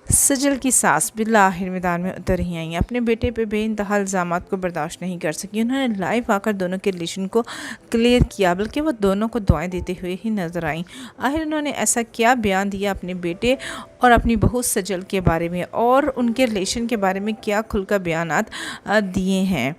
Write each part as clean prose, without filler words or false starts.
सजल की सास बिल्ला आखिर मैदान में उतर ही आई। अपने बेटे पे बेइंतहा इल्ज़ामात को बर्दाश्त नहीं कर सकी। उन्होंने लाइव आकर दोनों के रिलेशन को क्लियर किया, बल्कि वो दोनों को दुआएं देते हुए ही नजर आई। आखिर उन्होंने ऐसा क्या बयान दिया अपने बेटे और अपनी बहू सजल के बारे में, और उनके रिलेशन के बारे में क्या खुलकर बयानात दिए हैं।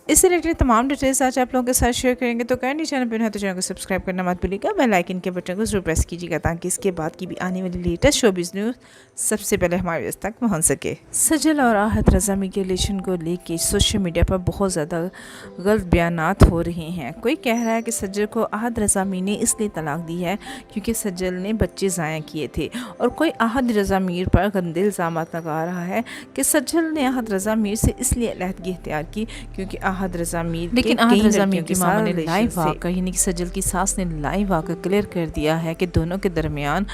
इस रिलेटेड तमाम डिटेल्स आज आप लोगों के साथ शेयर करेंगे। तो कैंडी चैनल पर है तो चैनल को सब्सक्राइब करना मत भूलिएगा, बेल आइकन के बटन को जरूर प्रेस कीजिएगा ताकि इसके बाद की भी आने वाली लेटेस्ट शोबिज़ न्यूज़ सबसे पहले हमारे पास तक पहुंच सके। सजल और आहत रज़ा मीर के रिलेशन को लेके सोशल मीडिया पर बहुत ज़्यादा गलत बयानात हो रहे हैं। कोई कह रहा है कि सजल को आहत रज़ा मीर ने इसलिए तलाक दी है क्योंकि सजल ने बच्चे ज़ाया किए थे, और कोई आहत रज़ा मीर पर गंदे इल्ज़ामात लगा रहा है कि सजल ने आहत रज़ा मीर से इसलिए अलहदगी इख्तियार की क्योंकि आहत रज़ा मीर, लेकिन आहत रज़ा मीर की मामा ने लाइव आकर यानी कि सजल की सास ने लाइव आकर क्लियर कर दिया है कि दोनों के दरमियान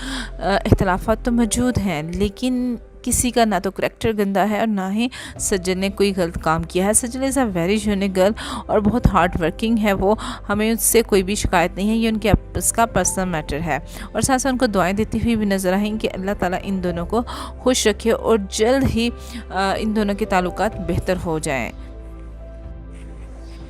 इख्तलाफात तो मौजूद हैं, लेकिन किसी का ना तो करैक्टर गंदा है और ना ही सजल ने कोई गलत काम किया है। Sajal is a very unique girl और बहुत हार्ड वर्किंग है वो, हमें उससे कोई भी शिकायत नहीं है, ये उनके उसका पर्सनल मैटर है। और साथ साथ उनको दुआएं देती हुई भी नज़र आई कि अल्लाह ताला इन दोनों को खुश रखे और जल्द ही इन दोनों के ताल्लुकात बेहतर हो जाएँ।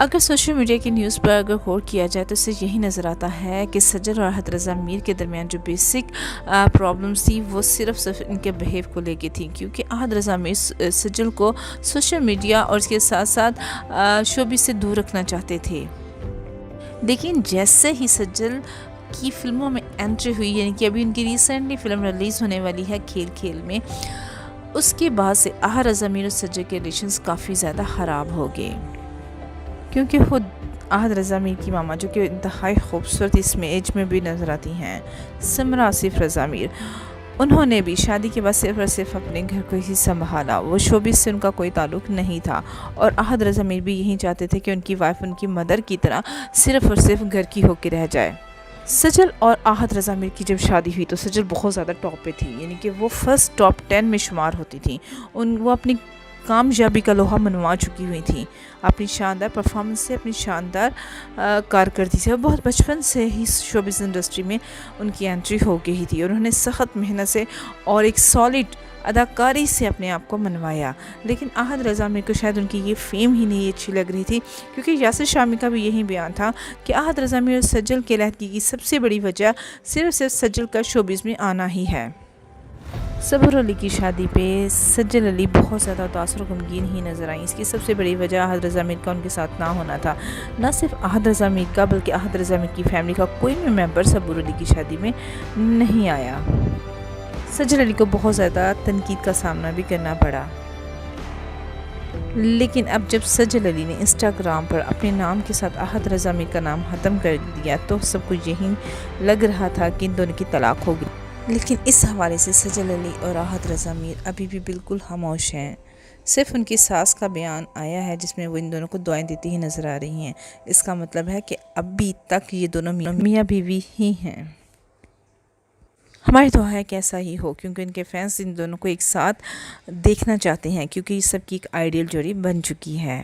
अगर सोशल मीडिया की न्यूज़ पर अगर गौर किया जाए तो इससे यही नज़र आता है कि सजल और आहत रज़ा मीर के दरमियान जो बेसिक प्रॉब्लम्स थी वो सिर्फ इनके बिहेव को लेके थी, क्योंकि आहत रज़ा मीर सजल को सोशल मीडिया और इसके साथ साथ शोबिज़ से दूर रखना चाहते थे। लेकिन जैसे ही सजल की फिल्मों में एंट्री हुई, यानी कि अभी उनकी रिसेंटली फिल्म रिलीज़ होने वाली है खेल खेल में, उसके बाद से आहत रज़ा मीर और सजल के रिलेशंस काफ़ी ज़्यादा ख़राब हो गए, क्योंकि खुद आहत रज़ा मीर की मामा जो कि इंतहाई खूबसूरत इस एज में भी नज़र आती हैं, समरा आसिफ रज़ा मीर, उन्होंने भी शादी के बाद सिर्फ और सिर्फ अपने घर को ही संभाला। वो शोबिज़ से उनका कोई ताल्लुक़ नहीं था, और आहत रज़ा मीर भी यही चाहते थे कि उनकी वाइफ उनकी मदर की तरह सिर्फ और सिर्फ घर की होकर रह जाए। सजल और आहत रज़ा मीर की जब शादी हुई तो सजल बहुत ज़्यादा टॉप पे थी, यानी कि वो फर्स्ट टॉप 10 में शुमार होती थी। वो अपनी कामयाबी का लोहा मनवा चुकी हुई थी अपनी शानदार परफॉर्मेंस से, अपनी शानदार कारकर्दगी से। बहुत बचपन से ही शोबिज़ इंडस्ट्री में उनकी एंट्री हो गई थी और उन्होंने सख्त मेहनत से और एक सॉलिड अदाकारी से अपने आप को मनवाया। लेकिन आहत रज़ा मीर को शायद उनकी ये फेम ही नहीं अच्छी लग रही थी, क्योंकि यासिर शामी का भी यही बयान था कि आहत रज़ा मीर और सजल के अलहदगी की सबसे बड़ी वजह सिर्फ सजल का शोबिज़ में आना ही है। सबूर अली की शादी पे सजल अली बहुत ज़्यादा उदास और गमगीन ही नज़र आई। इसकी सबसे बड़ी वजह आहत रज़ा मीर का उनके साथ ना होना था। न सिर्फ आहत रज़ा मीर का बल्कि आहत रज़ा मीर की फैमिली का कोई भी मेंबर सबूर अली की शादी में नहीं आया। सजल अली को बहुत ज़्यादा तनकीद का सामना भी करना पड़ा। लेकिन अब जब सजल अली ने इंस्टाग्राम पर अपने नाम के साथ आहत रज़ा मीर का नाम ख़त्म कर दिया तो सबको यही लग रहा था कि इन दोनों की तलाक होगी। लेकिन इस हवाले से सजल अली और आहत रज़ा मीर अभी भी बिल्कुल खामोश हैं। सिर्फ उनकी सास का बयान आया है जिसमें वो इन दोनों को दुआएं देती ही नज़र आ रही हैं। इसका मतलब है कि अभी तक ये दोनों मियाँ बीवी ही हैं। हमारी दुआ है कि ऐसा ही हो, क्योंकि इनके फैंस इन दोनों को एक साथ देखना चाहते हैं, क्योंकि सबकी एक आइडियल जोड़ी बन चुकी है।